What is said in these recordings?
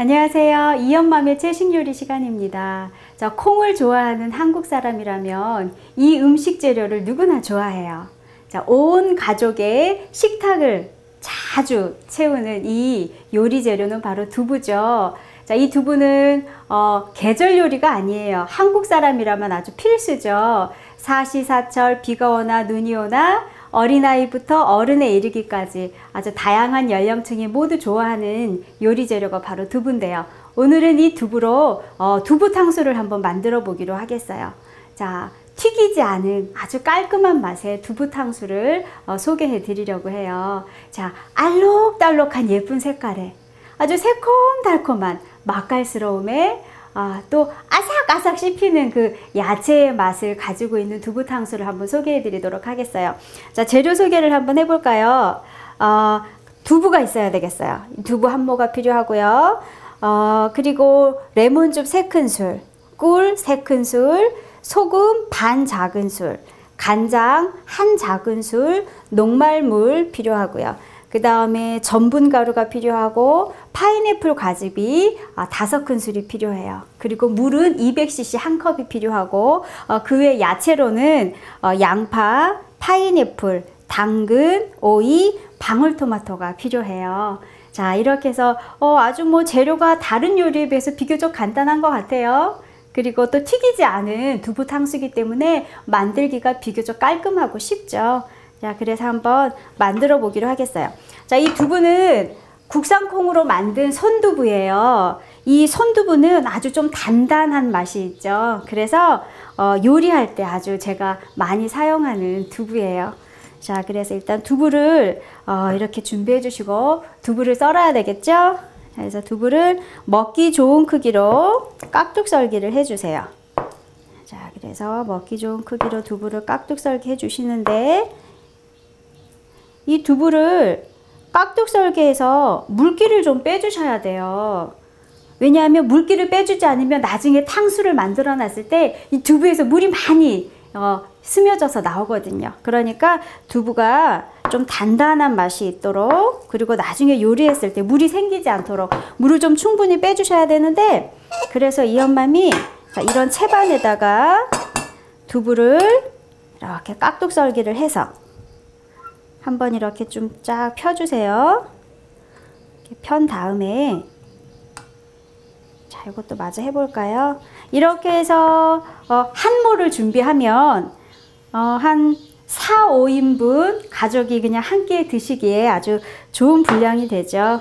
안녕하세요. 이연맘의 채식 요리 시간입니다. 자, 콩을 좋아하는 한국 사람이라면 이 음식 재료를 누구나 좋아해요. 자, 온 가족의 식탁을 자주 채우는 이 요리 재료는 바로 두부죠. 자, 이 두부는 계절 요리가 아니에요. 한국 사람이라면 아주 필수죠. 사시사철, 비가 오나 눈이 오나 어린아이부터 어른에 이르기까지 아주 다양한 연령층이 모두 좋아하는 요리 재료가 바로 두부인데요. 오늘은 이 두부로 두부 탕수를 한번 만들어 보기로 하겠어요. 자, 튀기지 않은 아주 깔끔한 맛의 두부 탕수를 소개해 드리려고 해요. 자, 알록달록한 예쁜 색깔에 아주 새콤달콤한 맛깔스러움에 또 아삭아삭 씹히는 그 야채의 맛을 가지고 있는 두부 탕수를 한번 소개해 드리도록 하겠어요. 자, 재료 소개를 한번 해볼까요? 두부가 있어야 되겠어요. 두부 한 모가 필요하고요. 그리고 레몬즙 3큰술, 꿀 3큰술, 소금 반 작은술, 간장 1 작은술, 녹말물 필요하고요. 그 다음에 전분가루가 필요하고 파인애플 과즙이 5큰술이 필요해요. 그리고 물은 200cc 1컵이 필요하고 그 외 야채로는 양파, 파인애플, 당근, 오이, 방울토마토가 필요해요. 자, 이렇게 해서 아주 뭐 재료가 다른 요리에 비해서 비교적 간단한 것 같아요. 그리고 또 튀기지 않은 두부 탕수이기 때문에 만들기가 비교적 깔끔하고 쉽죠. 자, 그래서 한번 만들어 보기로 하겠어요. 자, 이 두부는 국산 콩으로 만든 손두부예요. 이 손두부는 아주 좀 단단한 맛이 있죠. 그래서 요리할 때 아주 제가 많이 사용하는 두부예요. 자, 그래서 일단 두부를 이렇게 준비해 주시고 두부를 썰어야 되겠죠. 그래서 두부를 먹기 좋은 크기로 깍둑 썰기를 해주세요. 자, 그래서 먹기 좋은 크기로 두부를 깍둑 썰기 해주시는데 이 두부를 깍둑 썰게 해서 물기를 좀 빼주셔야 돼요. 왜냐하면 물기를 빼주지 않으면 나중에 탕수를 만들어 놨을 때 이 두부에서 물이 많이 스며져서 나오거든요. 그러니까 두부가 좀 단단한 맛이 있도록, 그리고 나중에 요리했을 때 물이 생기지 않도록 물을 좀 충분히 빼주셔야 되는데, 그래서 이연맘이 이런 채반에다가 두부를 이렇게 깍둑 썰기를 해서 한번 이렇게 좀 쫙 펴주세요. 이렇게 편 다음에, 자, 이것도 마저 해볼까요? 이렇게 해서 한 모를 준비하면 한 4, 5인분 가족이 그냥 한 끼에 드시기에 아주 좋은 분량이 되죠.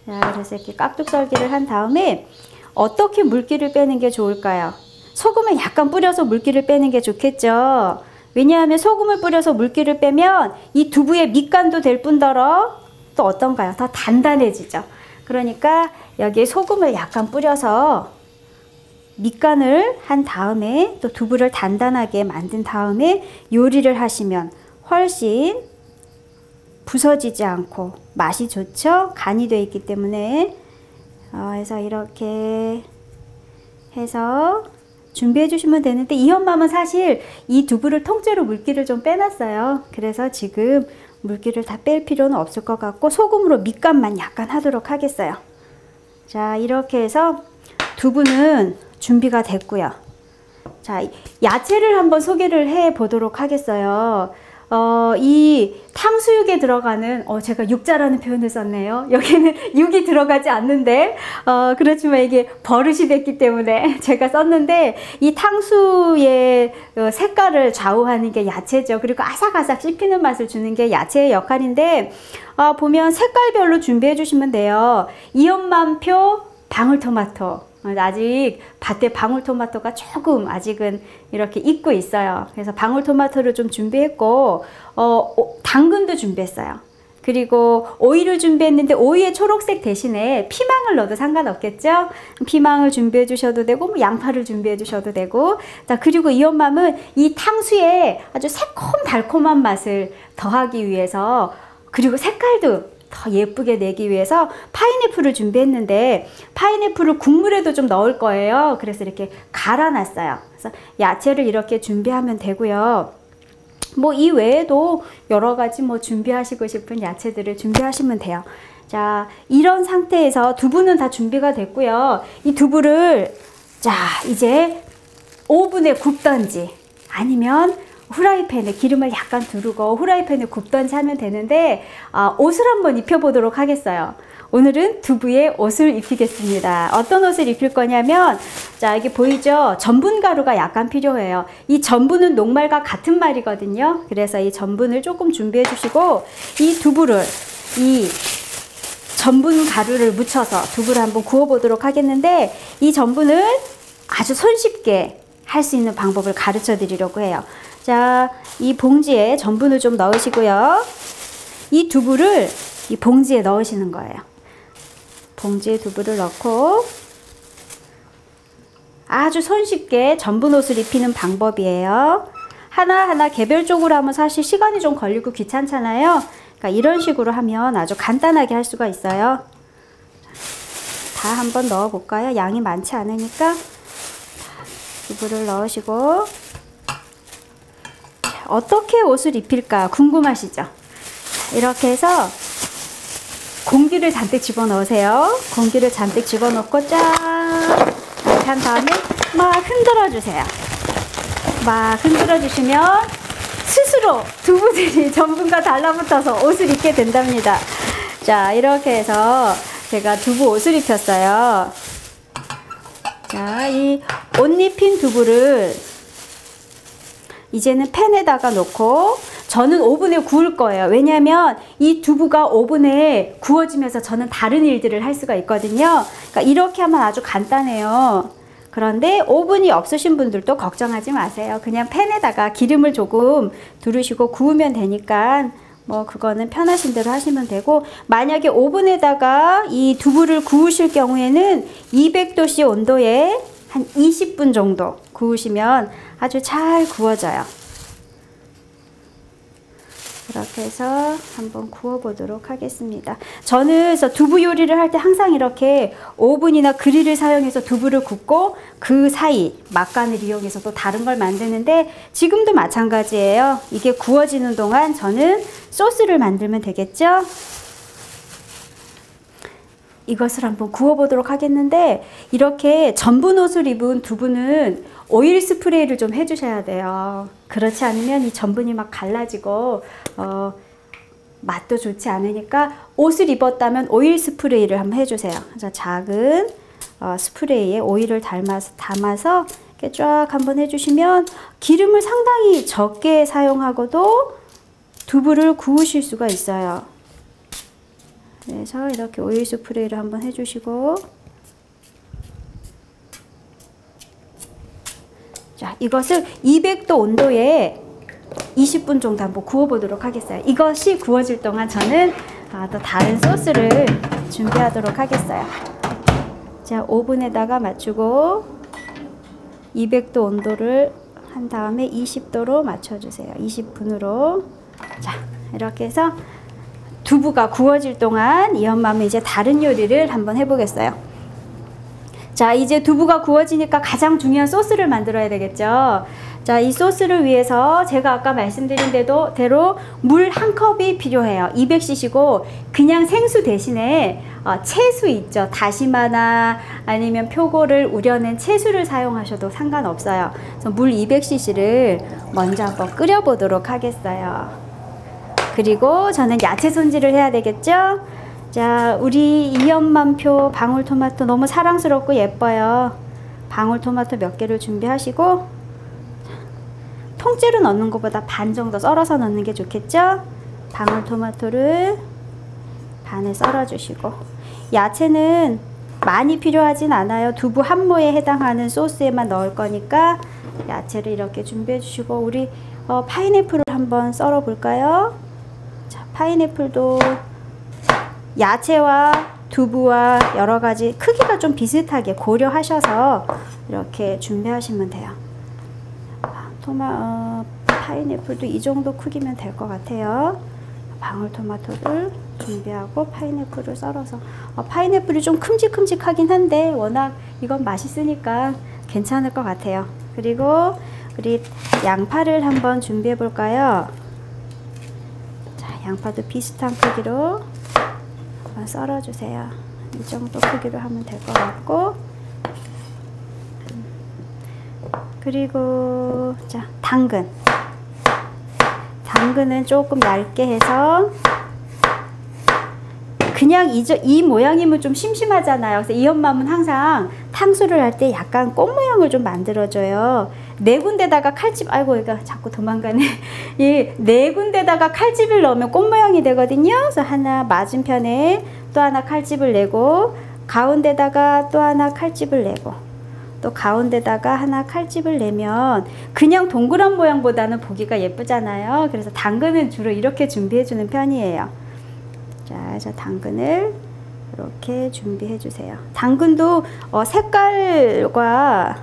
자, 그래서 이렇게 깍둑 썰기를 한 다음에 어떻게 물기를 빼는 게 좋을까요? 소금을 약간 뿌려서 물기를 빼는 게 좋겠죠. 왜냐하면 소금을 뿌려서 물기를 빼면 이 두부의 밑간도 될 뿐더러 또 어떤가요? 더 단단해지죠. 그러니까 여기에 소금을 약간 뿌려서 밑간을 한 다음에 또 두부를 단단하게 만든 다음에 요리를 하시면 훨씬 부서지지 않고 맛이 좋죠. 간이 되어 있기 때문에. 그래서 이렇게 해서 준비해 주시면 되는데, 이연맘은 사실 이 두부를 통째로 물기를 좀 빼놨어요. 그래서 지금 물기를 다 뺄 필요는 없을 것 같고 소금으로 밑간만 약간 하도록 하겠어요. 자, 이렇게 해서 두부는 준비가 됐고요. 자, 야채를 한번 소개를 해 보도록 하겠어요. 이 탕수육에 들어가는, 제가 육자라는 표현을 썼네요. 여기는 육이 들어가지 않는데, 그렇지만 이게 버릇이 됐기 때문에 제가 썼는데, 이 탕수의 색깔을 좌우하는 게 야채죠. 그리고 아삭아삭 씹히는 맛을 주는 게 야채의 역할인데, 보면 색깔별로 준비해 주시면 돼요. 이연맘표 방울토마토. 아직 밭에 방울토마토가 조금 아직은 이렇게 익고 있어요. 그래서 방울토마토를 좀 준비했고, 당근도 준비했어요. 그리고 오이를 준비했는데 오이의 초록색 대신에 피망을 넣어도 상관없겠죠? 피망을 준비해 주셔도 되고, 뭐 양파를 준비해 주셔도 되고. 자, 그리고 이연맘은 이 탕수에 아주 새콤달콤한 맛을 더하기 위해서, 그리고 색깔도 더 예쁘게 내기 위해서 파인애플을 준비했는데, 파인애플을 국물에도 좀 넣을 거예요. 그래서 이렇게 갈아놨어요. 그래서 야채를 이렇게 준비하면 되고요. 뭐 이 외에도 여러 가지 뭐 준비하시고 싶은 야채들을 준비하시면 돼요. 자, 이런 상태에서 두부는 다 준비가 됐고요. 이 두부를 자, 이제 오븐에 굽던지 아니면 후라이팬에 기름을 약간 두르고 후라이팬에 굽던지 하면 되는데 옷을 한번 입혀보도록 하겠어요. 오늘은 두부에 옷을 입히겠습니다. 어떤 옷을 입힐 거냐면 자, 여기 보이죠? 전분가루가 약간 필요해요. 이 전분은 녹말과 같은 말이거든요. 그래서 이 전분을 조금 준비해 주시고 이 두부를 이 전분 가루를 묻혀서 두부를 한번 구워 보도록 하겠는데 이 전분을 아주 손쉽게 할 수 있는 방법을 가르쳐 드리려고 해요. 자, 이 봉지에 전분을 좀 넣으시고요. 이 두부를 이 봉지에 넣으시는 거예요. 봉지에 두부를 넣고 아주 손쉽게 전분 옷을 입히는 방법이에요. 하나하나 개별적으로 하면 사실 시간이 좀 걸리고 귀찮잖아요. 그러니까 이런 식으로 하면 아주 간단하게 할 수가 있어요. 다 한번 넣어 볼까요? 양이 많지 않으니까 두부를 넣으시고 어떻게 옷을 입힐까 궁금하시죠? 이렇게 해서 공기를 잔뜩 집어넣으세요. 공기를 잔뜩 집어넣고 짠 이렇게 한 다음에 막 흔들어 주세요. 막 흔들어 주시면 스스로 두부들이 전분과 달라붙어서 옷을 입게 된답니다. 자, 이렇게 해서 제가 두부 옷을 입혔어요. 자, 이 옷 입힌 두부를 이제는 팬에다가 놓고 저는 오븐에 구울 거예요. 왜냐하면 이 두부가 오븐에 구워지면서 저는 다른 일들을 할 수가 있거든요. 그러니까 이렇게 하면 아주 간단해요. 그런데 오븐이 없으신 분들도 걱정하지 마세요. 그냥 팬에다가 기름을 조금 두르시고 구우면 되니까 뭐 그거는 편하신 대로 하시면 되고, 만약에 오븐에다가 이 두부를 구우실 경우에는 200도씨 온도에 한 20분 정도 구우시면 아주 잘 구워져요. 이렇게 해서 한번 구워 보도록 하겠습니다. 저는 그래서 두부 요리를 할 때 항상 이렇게 오븐이나 그릴을 사용해서 두부를 굽고 그 사이 막간을 이용해서 또 다른 걸 만드는데 지금도 마찬가지예요. 이게 구워지는 동안 저는 소스를 만들면 되겠죠? 이것을 한번 구워 보도록 하겠는데, 이렇게 전분 옷을 입은 두부는 오일 스프레이를 좀 해주셔야 돼요. 그렇지 않으면 이 전분이 막 갈라지고 맛도 좋지 않으니까 옷을 입었다면 오일 스프레이를 한번 해주세요. 그래서 작은 스프레이에 오일을 담아서 이렇게 쫙 한번 해주시면 기름을 상당히 적게 사용하고도 두부를 구우실 수가 있어요. 그래서 이렇게 오일 스프레이를 한번 해주시고, 자, 이것을 200도 온도에 20분 정도 한번 구워보도록 하겠어요. 이것이 구워질 동안 저는 또 다른 소스를 준비하도록 하겠어요. 자, 오븐에다가 맞추고 200도 온도를 한 다음에 20도로 맞춰주세요. 20분으로. 자, 이렇게 해서 두부가 구워질 동안 이 엄마는 이제 다른 요리를 한번 해보겠어요. 자, 이제 두부가 구워지니까 가장 중요한 소스를 만들어야 되겠죠. 자, 이 소스를 위해서 제가 아까 말씀드린 대로 물 한 컵이 필요해요. 200cc고 그냥 생수 대신에 채수 있죠. 다시마나 아니면 표고를 우려낸 채수를 사용하셔도 상관없어요. 그래서 물 200cc를 먼저 한번 끓여 보도록 하겠어요. 그리고 저는 야채 손질을 해야 되겠죠? 자, 우리 이연만표 방울토마토 너무 사랑스럽고 예뻐요. 방울토마토 몇 개를 준비하시고, 통째로 넣는 것보다 반 정도 썰어서 넣는 게 좋겠죠? 방울토마토를 반에 썰어주시고, 야채는 많이 필요하진 않아요. 두부 한 모에 해당하는 소스에만 넣을 거니까 야채를 이렇게 준비해 주시고, 우리 파인애플을 한번 썰어 볼까요? 자, 파인애플도 야채와 두부와 여러 가지 크기가 좀 비슷하게 고려하셔서 이렇게 준비하시면 돼요. 파인애플도 이 정도 크기면 될 것 같아요. 방울토마토를 준비하고 파인애플을 썰어서, 파인애플이 좀 큼직큼직하긴 한데 워낙 이건 맛있으니까 괜찮을 것 같아요. 그리고 우리 양파를 한번 준비해 볼까요? 자, 양파도 비슷한 크기로 썰어주세요. 이 정도 크기로 하면 될 것 같고, 그리고 자, 당근은 조금 얇게 해서, 그냥 이 모양이면 좀 심심하잖아요. 그래서 이 엄마는 항상 탕수를 할 때 약간 꽃 모양을 좀 만들어줘요. 네 군데다가 칼집, 아이고 얘가 자꾸 도망가네. 이 네 군데다가 칼집을 넣으면 꽃 모양이 되거든요. 그래서 하나, 맞은편에 또 하나 칼집을 내고, 가운데다가 또 하나 칼집을 내고, 또 가운데다가 하나 칼집을 내면 그냥 동그란 모양보다는 보기가 예쁘잖아요. 그래서 당근은 주로 이렇게 준비해 주는 편이에요. 자, 그래서 당근을 이렇게 준비해 주세요. 당근도 색깔과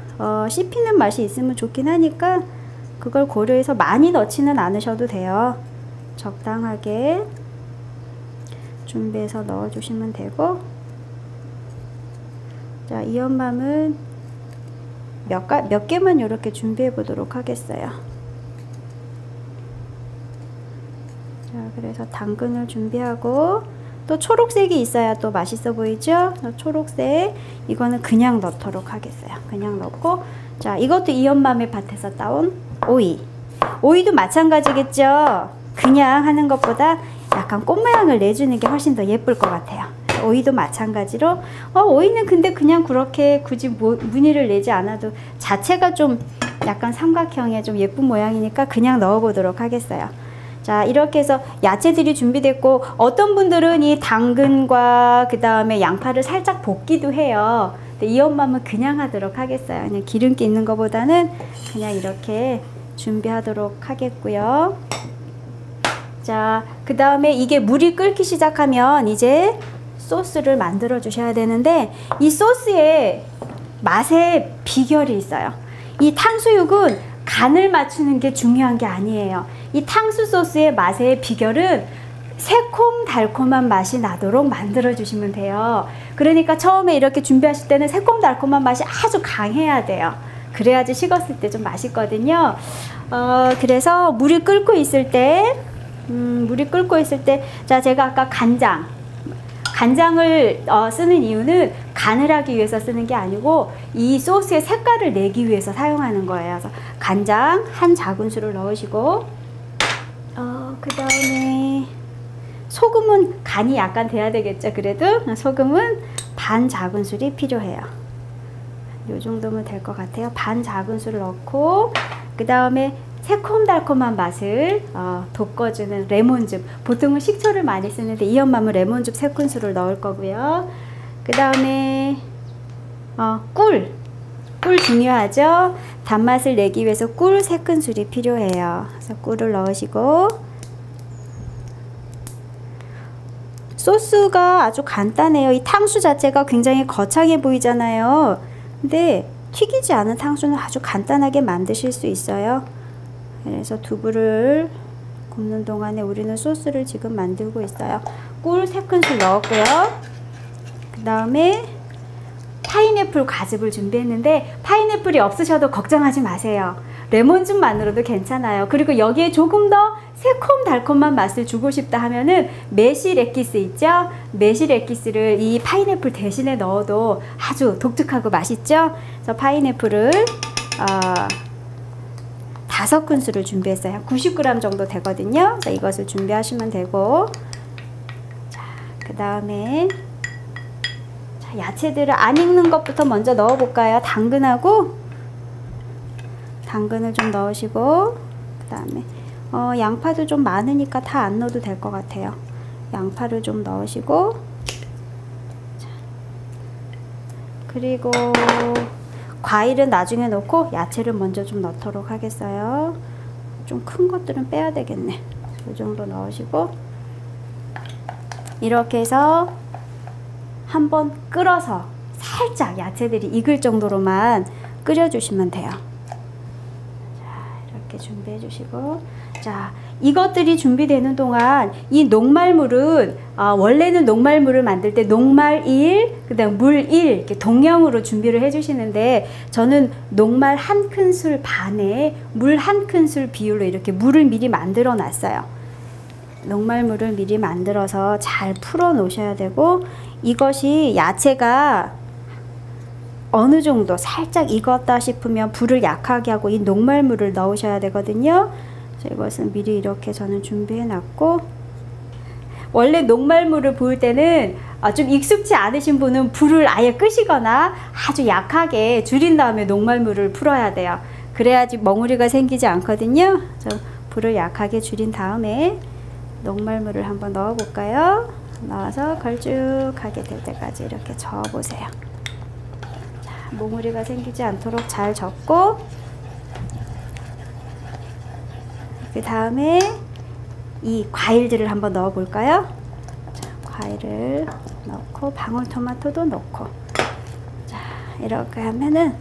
씹히는 맛이 있으면 좋긴 하니까 그걸 고려해서 많이 넣지는 않으셔도 돼요. 적당하게 준비해서 넣어 주시면 되고, 자, 이연맘은 몇 개만 이렇게 준비해 보도록 하겠어요. 자, 그래서 당근을 준비하고, 또 초록색이 있어야 또 맛있어 보이죠? 초록색, 이거는 그냥 넣도록 하겠어요. 그냥 넣고, 자, 이것도 이연맘의 밭에서 따온 오이도 마찬가지겠죠? 그냥 하는 것보다 약간 꽃 모양을 내주는 게 훨씬 더 예쁠 것 같아요. 오이도 마찬가지로, 오이는 근데 그냥 그렇게 굳이 무늬를 내지 않아도 자체가 좀 약간 삼각형의 좀 예쁜 모양이니까 그냥 넣어 보도록 하겠어요. 자, 이렇게 해서 야채들이 준비됐고, 어떤 분들은 이 당근과 그 다음에 양파를 살짝 볶기도 해요. 근데 이 엄마는 그냥 하도록 하겠어요. 그냥 기름기 있는 것보다는 그냥 이렇게 준비하도록 하겠고요. 자, 그 다음에 이게 물이 끓기 시작하면 이제 소스를 만들어 주셔야 되는데, 이 소스에 맛의 비결이 있어요. 이 탕수육은 간을 맞추는 게 중요한 게 아니에요. 이 탕수 소스의 맛의 비결은 새콤달콤한 맛이 나도록 만들어 주시면 돼요. 그러니까 처음에 이렇게 준비하실 때는 새콤달콤한 맛이 아주 강해야 돼요. 그래야지 식었을 때 좀 맛있거든요. 그래서 물이 끓고 있을 때, 자, 제가 아까 간장을 쓰는 이유는 간을 하기 위해서 쓰는 게 아니고 이 소스의 색깔을 내기 위해서 사용하는 거예요. 그래서 간장 한 작은술을 넣으시고, 그 다음에 소금은 간이 약간 돼야 되겠죠. 그래도 소금은 반 작은술이 필요해요. 이 정도면 될 것 같아요. 반 작은술을 넣고, 그 다음에 새콤달콤한 맛을 돋궈주는 레몬즙. 보통은 식초를 많이 쓰는데 이 엄마는 레몬즙 3큰술을 넣을 거고요. 그 다음에 꿀 중요하죠. 단맛을 내기 위해서 꿀 3큰술이 필요해요. 그래서 꿀을 넣으시고, 소스가 아주 간단해요. 이 탕수 자체가 굉장히 거창해 보이잖아요. 근데 튀기지 않은 탕수는 아주 간단하게 만드실 수 있어요. 그래서 두부를 굽는 동안에 우리는 소스를 지금 만들고 있어요. 꿀 3큰술 넣었고요. 그 다음에 파인애플 과즙을 준비했는데, 파인애플이 없으셔도 걱정하지 마세요. 레몬즙만으로도 괜찮아요. 그리고 여기에 조금 더 새콤달콤한 맛을 주고 싶다 하면은 매실 액기스 있죠? 매실 액기스를 이 파인애플 대신에 넣어도 아주 독특하고 맛있죠? 그래서 파인애플을 5큰술을 준비했어요. 90g 정도 되거든요. 그래서 이것을 준비하시면 되고, 자, 그 다음에 야채들을 안 익는 것부터 먼저 넣어 볼까요? 당근을 좀 넣으시고, 그 다음에 양파도 좀 많으니까 다 안 넣어도 될 것 같아요. 양파를 좀 넣으시고, 자, 그리고 과일은 나중에 넣고 야채를 먼저 좀 넣도록 하겠어요. 좀 큰 것들은 빼야 되겠네. 이 정도 넣으시고, 이렇게 해서 한번 끓어서 살짝 야채들이 익을 정도로만 끓여주시면 돼요. 자, 이렇게 준비해 주시고, 자, 이것들이 준비되는 동안 이 녹말물은 원래는 녹말물을 만들 때 녹말 1, 그 다음 물 1 이렇게 동량으로 준비를 해주시는데, 저는 녹말 1큰술 반에 물 1큰술 비율로 이렇게 물을 미리 만들어 놨어요. 녹말물을 미리 만들어서 잘 풀어 놓으셔야 되고, 이것이 야채가 어느 정도 살짝 익었다 싶으면 불을 약하게 하고 이 녹말물을 넣으셔야 되거든요. 그래서 이것은 미리 이렇게 저는 준비해 놨고, 원래 녹말물을 부을 때는 좀 익숙지 않으신 분은 불을 아예 끄시거나 아주 약하게 줄인 다음에 녹말물을 풀어야 돼요. 그래야지 멍우리가 생기지 않거든요. 그래서 불을 약하게 줄인 다음에 녹말물을 한번 넣어 볼까요? 넣어서 걸쭉하게 될 때까지 이렇게 저어 보세요. 자, 멍우리가 생기지 않도록 잘 저고, 그 다음에 이 과일들을 한번 넣어 볼까요? 자, 과일을 넣고 방울토마토도 넣고, 자, 이렇게 하면은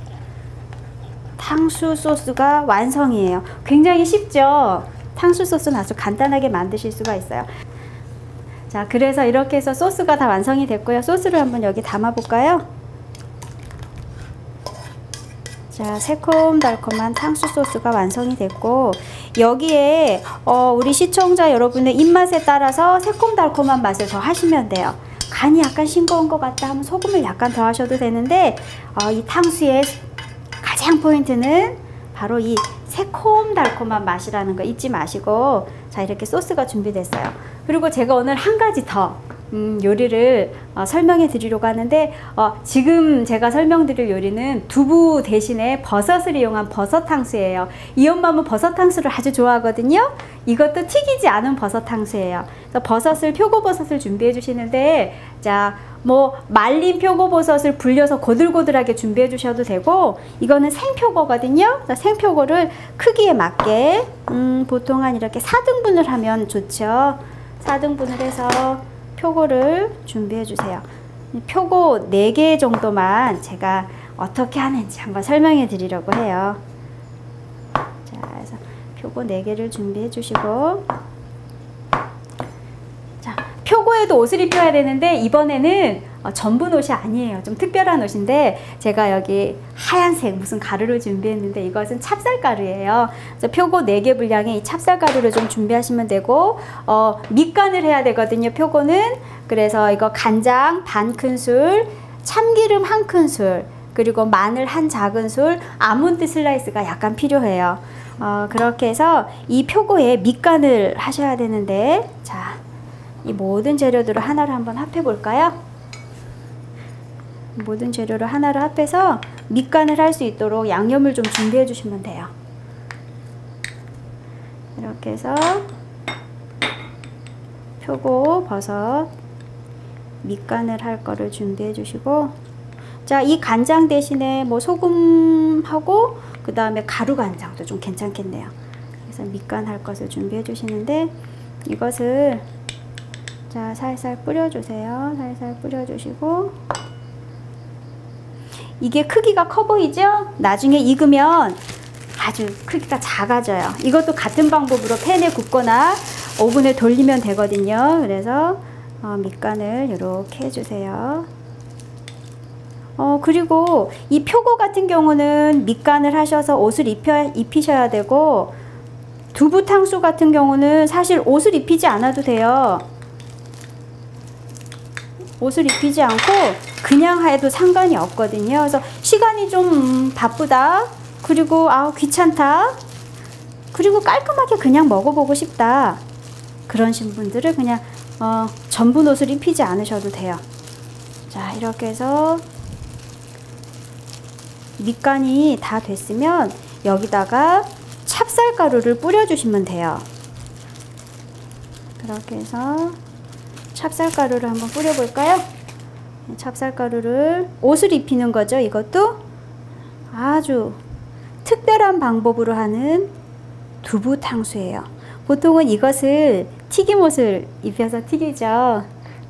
탕수 소스가 완성이에요. 굉장히 쉽죠? 탕수 소스는 아주 간단하게 만드실 수가 있어요. 자, 그래서 이렇게 해서 소스가 다 완성이 됐고요. 소스를 한번 여기 담아 볼까요? 자, 새콤달콤한 탕수 소스가 완성이 됐고, 여기에 우리 시청자 여러분의 입맛에 따라서 새콤달콤한 맛을 더 하시면 돼요. 간이 약간 싱거운 것 같다 하면 소금을 약간 더 하셔도 되는데, 이 탕수의 가장 포인트는 바로 이 새콤달콤한 맛이라는 거 잊지 마시고, 자, 이렇게 소스가 준비됐어요. 그리고 제가 오늘 한 가지 더 요리를 설명해 드리려고 하는데, 지금 제가 설명드릴 요리는 두부 대신에 버섯을 이용한 버섯 탕수예요. 이 엄마는 버섯 탕수를 아주 좋아하거든요. 이것도 튀기지 않은 버섯 탕수예요. 그래서 버섯을, 표고버섯을 준비해 주시는데, 자, 뭐 말린 표고버섯을 불려서 고들고들하게 준비해 주셔도 되고, 이거는 생표고거든요. 생표고를 크기에 맞게 보통 한 이렇게 4등분을 하면 좋죠. 4등분을 해서 표고를 준비해 주세요. 표고 4개 정도만 제가 어떻게 하는지 한번 설명해 드리려고 해요. 자, 그래서 표고 4개를 준비해 주시고, 자, 표고에도 옷을 입혀야 되는데 이번에는 전분 옷이 아니에요. 좀 특별한 옷인데, 제가 여기 하얀색 무슨 가루를 준비했는데 이것은 찹쌀가루예요. 그래서 표고 4개 분량의 이 찹쌀가루를 좀 준비하시면 되고, 밑간을 해야 되거든요, 표고는. 그래서 이거 간장 반 큰술, 참기름 1큰술, 그리고 마늘 1 작은술, 아몬드 슬라이스가 약간 필요해요. 그렇게 해서 이 표고에 밑간을 하셔야 되는데, 자, 이 모든 재료들을 하나로 한번 합해 볼까요? 모든 재료를 하나로 합해서 밑간을 할 수 있도록 양념을 좀 준비해 주시면 돼요. 이렇게 해서 표고, 버섯 밑간을 할 거를 준비해 주시고, 자, 이 간장 대신에 뭐 소금하고 그 다음에 가루 간장도 좀 괜찮겠네요. 그래서 밑간 할 것을 준비해 주시는데, 이것을 자, 살살 뿌려 주세요. 살살 뿌려 주시고, 이게 크기가 커 보이죠? 나중에 익으면 아주 크기가 작아져요. 이것도 같은 방법으로 팬에 굽거나 오븐에 돌리면 되거든요. 그래서 밑간을 이렇게 해주세요. 그리고 이 표고 같은 경우는 밑간을 하셔서 옷을 입히셔야 되고, 두부 탕수 같은 경우는 사실 옷을 입히지 않아도 돼요. 옷을 입히지 않고 그냥 해도 상관이 없거든요. 그래서 시간이 좀 바쁘다, 그리고 귀찮다, 그리고 깔끔하게 그냥 먹어보고 싶다, 그러신 분들은 그냥 전분 옷을 입히지 않으셔도 돼요. 자, 이렇게 해서 밑간이 다 됐으면 여기다가 찹쌀가루를 뿌려주시면 돼요. 그렇게 해서 찹쌀가루를 한번 뿌려볼까요? 찹쌀가루를, 옷을 입히는 거죠. 이것도 아주 특별한 방법으로 하는 두부 탕수예요. 보통은 이것을 튀김옷을 입혀서 튀기죠.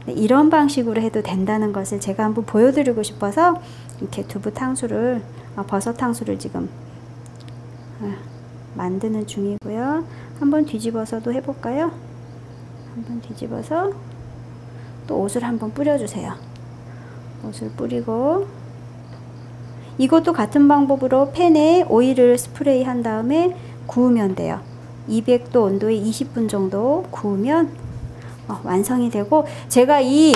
이런 방식으로 해도 된다는 것을 제가 한번 보여드리고 싶어서 이렇게 두부 탕수를, 버섯 탕수를 지금 만드는 중이고요. 한번 뒤집어서도 해볼까요? 한번 뒤집어서 또 옷을 한번 뿌려주세요. 옷을 뿌리고, 이것도 같은 방법으로 팬에 오일을 스프레이 한 다음에 구우면 돼요. 200도 온도에 20분 정도 구우면 완성이 되고, 제가 이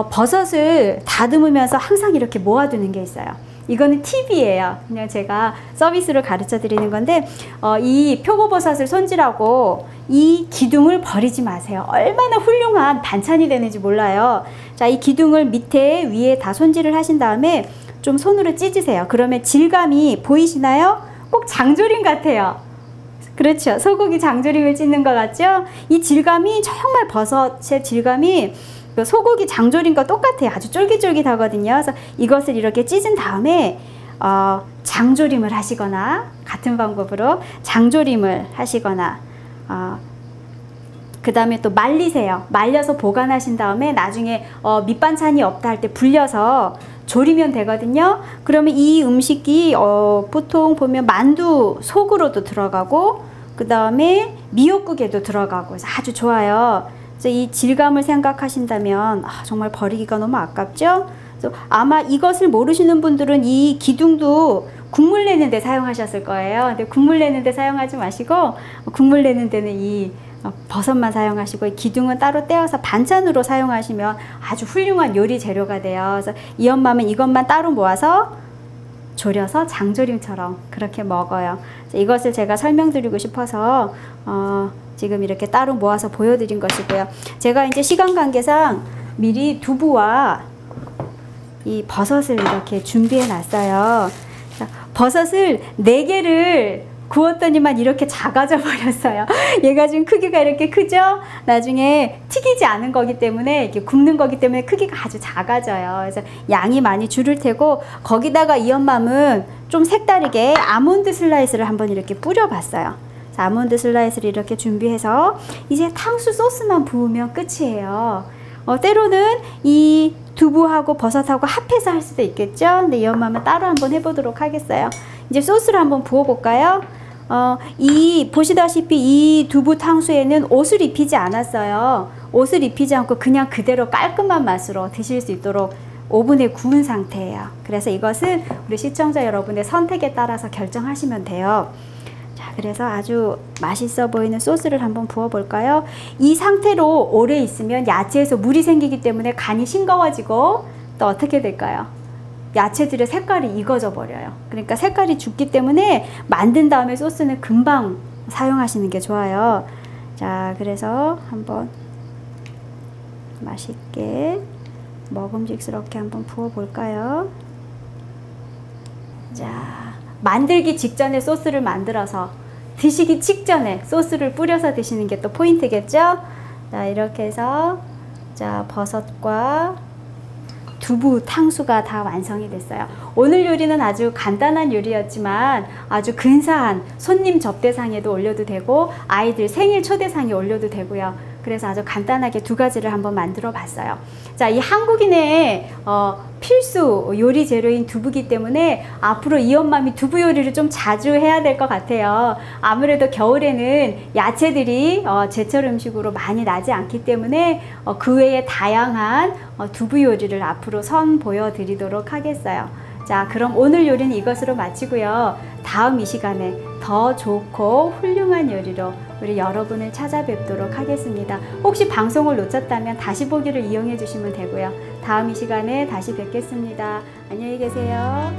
버섯을 다듬으면서 항상 이렇게 모아두는 게 있어요. 이거는 팁이에요. 그냥 제가 서비스로 가르쳐 드리는 건데, 이 표고버섯을 손질하고 이 기둥을 버리지 마세요. 얼마나 훌륭한 반찬이 되는지 몰라요. 자, 이 기둥을 밑에 위에 다 손질을 하신 다음에 좀 손으로 찢으세요. 그러면 질감이 보이시나요? 꼭 장조림 같아요. 그렇죠. 소고기 장조림을 찢는 것 같죠? 이 질감이 정말 버섯의 질감이 소고기 장조림과 똑같아요. 아주 쫄깃쫄깃하거든요. 그래서 이것을 이렇게 찢은 다음에 장조림을 하시거나, 같은 방법으로 장조림을 하시거나, 그 다음에 또 말리세요. 말려서 보관하신 다음에 나중에 밑반찬이 없다 할 때 불려서 조리면 되거든요. 그러면 이 음식이 보통 보면 만두 속으로도 들어가고, 그 다음에 미역국에도 들어가고, 그래서 아주 좋아요. 그래서 이 질감을 생각하신다면 정말 버리기가 너무 아깝죠. 그래서 아마 이것을 모르시는 분들은 이 기둥도 국물 내는 데 사용하셨을 거예요. 근데 국물 내는 데 사용하지 마시고, 국물 내는 데는 이 버섯만 사용하시고, 이 기둥은 따로 떼어서 반찬으로 사용하시면 아주 훌륭한 요리 재료가 돼요. 그래서 이 엄마는 이것만 따로 모아서 졸여서 장조림처럼 그렇게 먹어요. 이것을 제가 설명드리고 싶어서 지금 이렇게 따로 모아서 보여드린 것이고요. 제가 이제 시간 관계상 미리 두부와 이 버섯을 이렇게 준비해 놨어요. 버섯을 4개를 구웠더니만 이렇게 작아져 버렸어요. 얘가 지금 크기가 이렇게 크죠? 나중에 튀기지 않은 거기 때문에, 이렇게 굽는 거기 때문에 크기가 아주 작아져요. 그래서 양이 많이 줄을 테고, 거기다가 이 엄마는 좀 색다르게 아몬드 슬라이스를 한번 이렇게 뿌려봤어요. 아몬드 슬라이스를 이렇게 준비해서 이제 탕수 소스만 부으면 끝이에요. 때로는 이 두부하고 버섯하고 합해서 할 수도 있겠죠? 근데 이 엄마는 따로 한번 해보도록 하겠어요. 이제 소스를 한번 부어볼까요? 보시다시피 이 두부 탕수에는 옷을 입히지 않았어요. 옷을 입히지 않고 그냥 그대로 깔끔한 맛으로 드실 수 있도록 오븐에 구운 상태예요. 그래서 이것은 우리 시청자 여러분의 선택에 따라서 결정하시면 돼요. 자, 그래서 아주 맛있어 보이는 소스를 한번 부어 볼까요? 이 상태로 오래 있으면 야채에서 물이 생기기 때문에 간이 싱거워지고, 또 어떻게 될까요? 야채들의 색깔이 익어져 버려요. 그러니까 색깔이 죽기 때문에 만든 다음에 소스는 금방 사용하시는 게 좋아요. 자, 그래서 한번 맛있게 먹음직스럽게 한번 부어 볼까요? 자, 만들기 직전에 소스를 만들어서 드시기 직전에 소스를 뿌려서 드시는 게 또 포인트겠죠? 자, 이렇게 해서 자, 버섯과 두부 탕수가 다 완성이 됐어요. 오늘 요리는 아주 간단한 요리였지만 아주 근사한 손님 접대상에도 올려도 되고, 아이들 생일 초대상에 올려도 되고요. 그래서 아주 간단하게 2가지를 한번 만들어 봤어요. 자, 이 한국인의 필수 요리 재료인 두부기 때문에 앞으로 이 엄마미 두부 요리를 좀 자주 해야 될 것 같아요. 아무래도 겨울에는 야채들이 제철 음식으로 많이 나지 않기 때문에 그 외에 다양한 두부 요리를 앞으로 선보여 드리도록 하겠어요. 자, 그럼 오늘 요리는 이것으로 마치고요. 다음 이 시간에 더 좋고 훌륭한 요리로 우리 여러분을 찾아뵙도록 하겠습니다. 혹시 방송을 놓쳤다면 다시 보기를 이용해 주시면 되고요. 다음 이 시간에 다시 뵙겠습니다. 안녕히 계세요.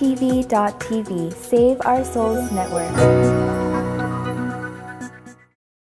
SOSTV.tv, Save Our Souls Network.